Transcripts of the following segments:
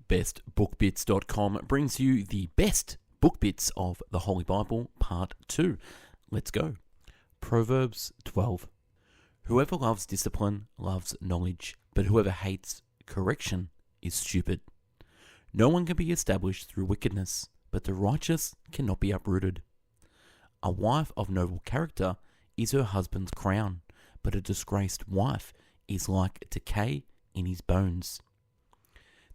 bestbookbits.com brings you the best book bits of the Holy Bible, Part 2. Let's go. Proverbs 12. Whoever loves discipline loves knowledge, but whoever hates correction is stupid. No one can be established through wickedness, but the righteous cannot be uprooted. A wife of noble character is her husband's crown, but a disgraced wife is like decay in his bones.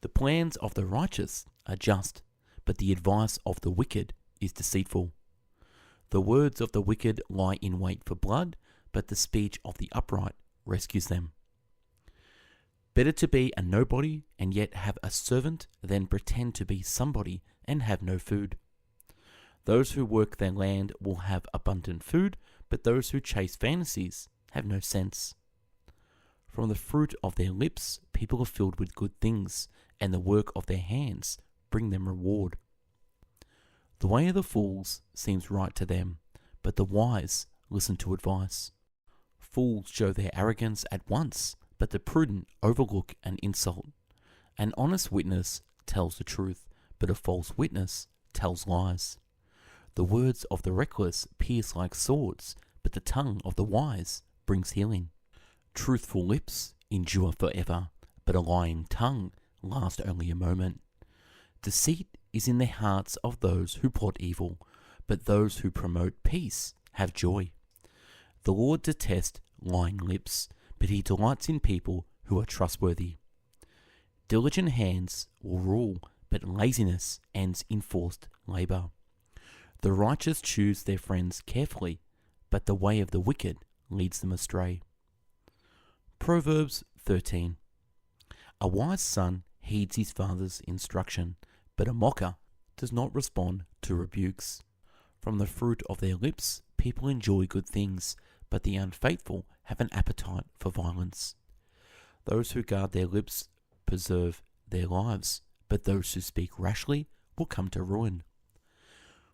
The plans of the righteous are just, but the advice of the wicked is deceitful. The words of the wicked lie in wait for blood, but the speech of the upright rescues them. Better to be a nobody and yet have a servant than pretend to be somebody and have no food. Those who work their land will have abundant food, but those who chase fantasies have no sense. From the fruit of their lips, people are filled with good things, and the work of their hands bring them reward. The way of the fools seems right to them, but the wise listen to advice. Fools show their arrogance at once, but the prudent overlook an insult. An honest witness tells the truth, but a false witness tells lies. The words of the reckless pierce like swords, but the tongue of the wise brings healing. Truthful lips endure forever, but a lying tongue lasts only a moment. Deceit is in the hearts of those who plot evil, but those who promote peace have joy. The Lord detests lying lips, but he delights in people who are trustworthy. Diligent hands will rule, but laziness ends in forced labor. The righteous choose their friends carefully, but the way of the wicked leads them astray. Proverbs 13. A wise son heeds his father's instruction, but a mocker does not respond to rebukes. From the fruit of their lips, people enjoy good things, but the unfaithful have an appetite for violence. Those who guard their lips preserve their lives, but those who speak rashly will come to ruin.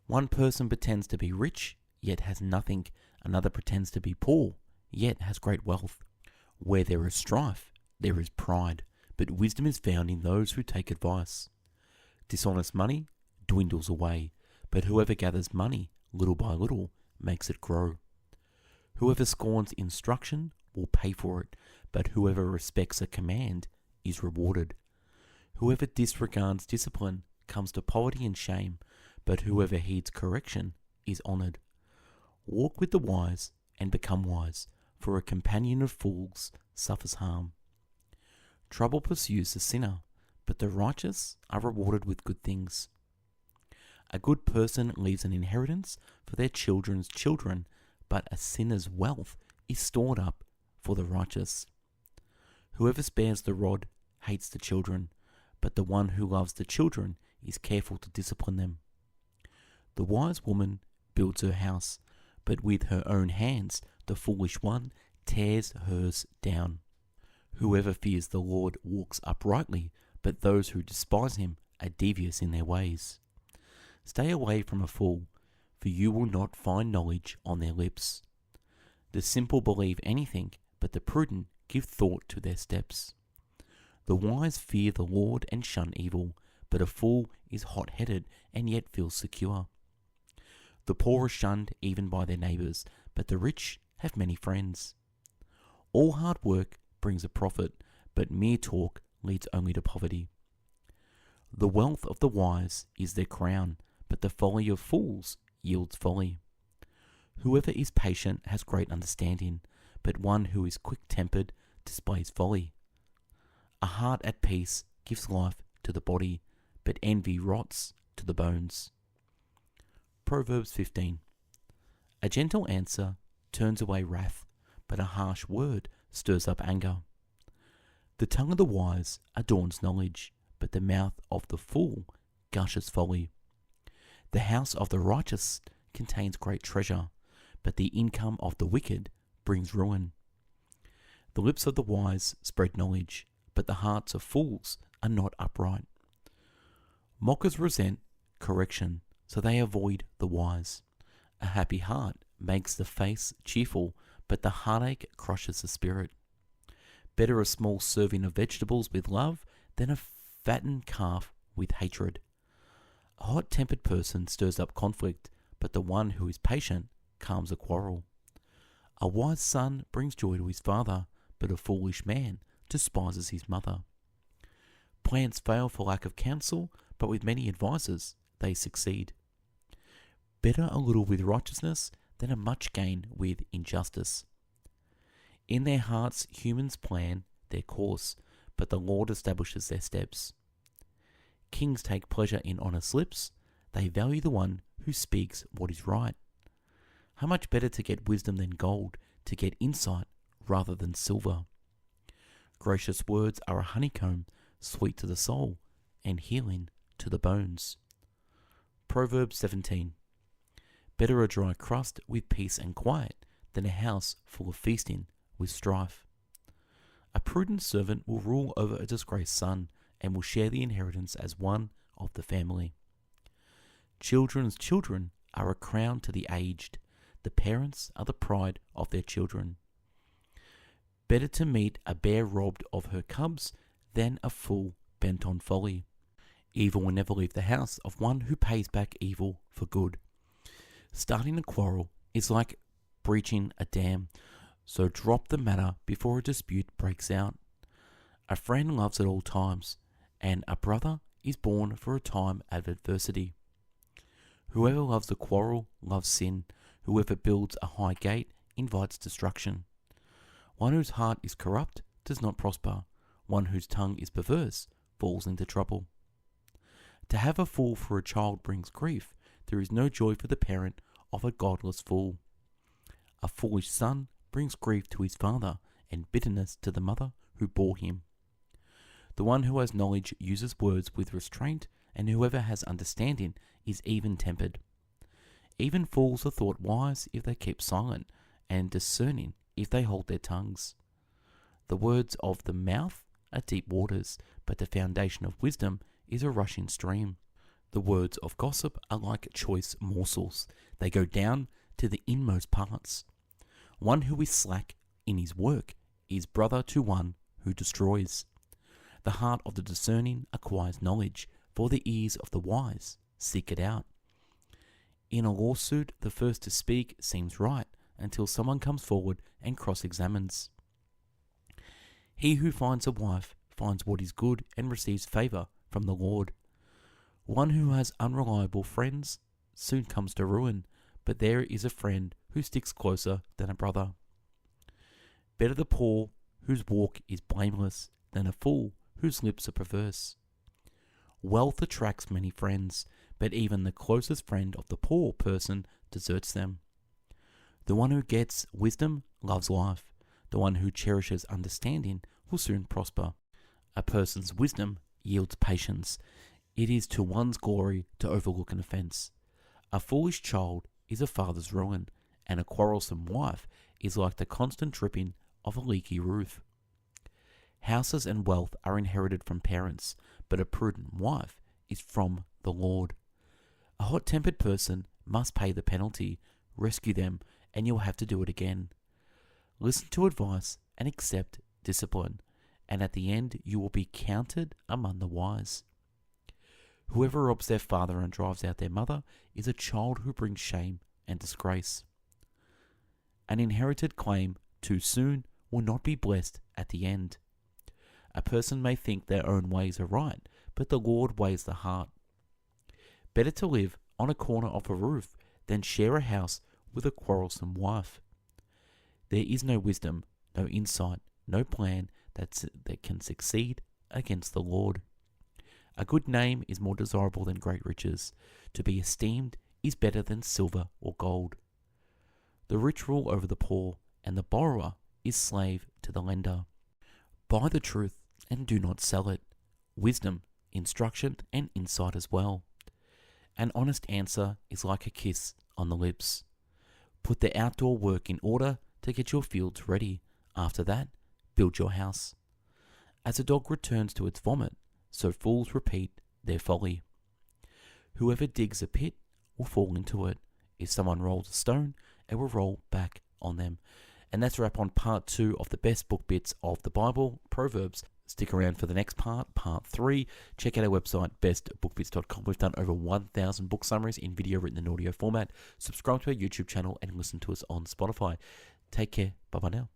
One person pretends to be rich, yet has nothing. Another pretends to be poor, yet has great wealth. Where there is strife, there is pride, but wisdom is found in those who take advice. Dishonest money dwindles away, but whoever gathers money little by little makes it grow. Whoever scorns instruction will pay for it, but whoever respects a command is rewarded. Whoever disregards discipline comes to poverty and shame, but whoever heeds correction is honored. Walk with the wise and become wise, for a companion of fools suffers harm. Trouble pursues the sinner, but the righteous are rewarded with good things. A good person leaves an inheritance for their children's children, but a sinner's wealth is stored up for the righteous. Whoever spares the rod hates the children, but the one who loves the children is careful to discipline them. The wise woman builds her house, but with her own hands the foolish one tears hers down. Whoever fears the Lord walks uprightly, but those who despise him are devious in their ways. Stay away from a fool, for you will not find knowledge on their lips. The simple believe anything, but the prudent give thought to their steps. The wise fear the Lord and shun evil, but a fool is hot-headed and yet feels secure. The poor are shunned even by their neighbors, but the rich have many friends. All hard work brings a profit, but mere talk leads only to poverty. The wealth of the wise is their crown, but the folly of fools yields folly. Whoever is patient has great understanding, but one who is quick-tempered displays folly. A heart at peace gives life to the body, but envy rots to the bones. Proverbs 15. A gentle answer turns away wrath, but a harsh word stirs up anger. The tongue of the wise adorns knowledge, but the mouth of the fool gushes folly. The house of the righteous contains great treasure, but the income of the wicked brings ruin. The lips of the wise spread knowledge, but the hearts of fools are not upright. Mockers resent correction, so they avoid the wise. A happy heart makes the face cheerful, but the heartache crushes the spirit. Better a small serving of vegetables with love than a fatten calf with hatred. A hot-tempered person stirs up conflict, but the one who is patient calms a quarrel. A wise son brings joy to his father, but a foolish man despises his mother. Plans fail for lack of counsel, but with many advisers they succeed. Better a little with righteousness than a much gain with injustice. In their hearts humans plan their course, but the Lord establishes their steps. Kings take pleasure in honest lips, they value the one who speaks what is right. How much better to get wisdom than gold, to get insight rather than silver. Gracious words are a honeycomb, sweet to the soul, and healing to the bones. Proverbs 17. Better a dry crust with peace and quiet than a house full of feasting with strife. A prudent servant will rule over a disgraced son and will share the inheritance as one of the family. Children's children are a crown to the aged. The parents are the pride of their children. Better to meet a bear robbed of her cubs than a fool bent on folly. Evil will never leave the house of one who pays back evil for good. Starting a quarrel is like breaching a dam, so drop the matter before a dispute breaks out. A friend loves at all times, and a brother is born for a time of adversity. Whoever loves a quarrel loves sin. Whoever builds a high gate invites destruction. One whose heart is corrupt does not prosper. One whose tongue is perverse falls into trouble. To have a fool for a child brings grief. There is no joy for the parent of a godless fool. A foolish son brings grief to his father and bitterness to the mother who bore him. The one who has knowledge uses words with restraint, and whoever has understanding is even-tempered. Even fools are thought wise if they keep silent, and discerning if they hold their tongues. The words of the mouth are deep waters, but the foundation of wisdom is a rushing stream. The words of gossip are like choice morsels. They go down to the inmost parts. One who is slack in his work is brother to one who destroys. The heart of the discerning acquires knowledge, for the ears of the wise seek it out. In a lawsuit, the first to speak seems right until someone comes forward and cross-examines. He who finds a wife finds what is good and receives favor from the Lord. One who has unreliable friends soon comes to ruin, but there is a friend who sticks closer than a brother. Better the poor whose walk is blameless than a fool whose lips are perverse. Wealth attracts many friends, but even the closest friend of the poor person deserts them. The one who gets wisdom loves life. The one who cherishes understanding will soon prosper. A person's wisdom yields patience. It is to one's glory to overlook an offense. A foolish child is a father's ruin, and a quarrelsome wife is like the constant dripping of a leaky roof. Houses and wealth are inherited from parents, but a prudent wife is from the Lord. A hot-tempered person must pay the penalty. Rescue them, and you'll have to do it again. Listen to advice and accept discipline, and at the end you will be counted among the wise. Whoever robs their father and drives out their mother is a child who brings shame and disgrace. An inherited claim too soon will not be blessed at the end. A person may think their own ways are right, but the Lord weighs the heart. Better to live on a corner of a roof than share a house with a quarrelsome wife. There is no wisdom, no insight, no plan that can succeed against the Lord. A good name is more desirable than great riches. To be esteemed is better than silver or gold. The rich rule over the poor, and the borrower is slave to the lender. Buy the truth and do not sell it. Wisdom, instruction, and insight as well. An honest answer is like a kiss on the lips. Put the outdoor work in order to get your fields ready. After that, build your house. As a dog returns to its vomit, so fools repeat their folly. Whoever digs a pit will fall into it. If someone rolls a stone, it will roll back on them. And that's a wrap on part 2 of the best book bits of the Bible, Proverbs Stick around for the next part, part 3. Check out our website, bestbookbits.com. We've done over 1,000 book summaries in video, written, and audio format. Subscribe to our YouTube channel and listen to us on Spotify. Take care. Bye-bye now.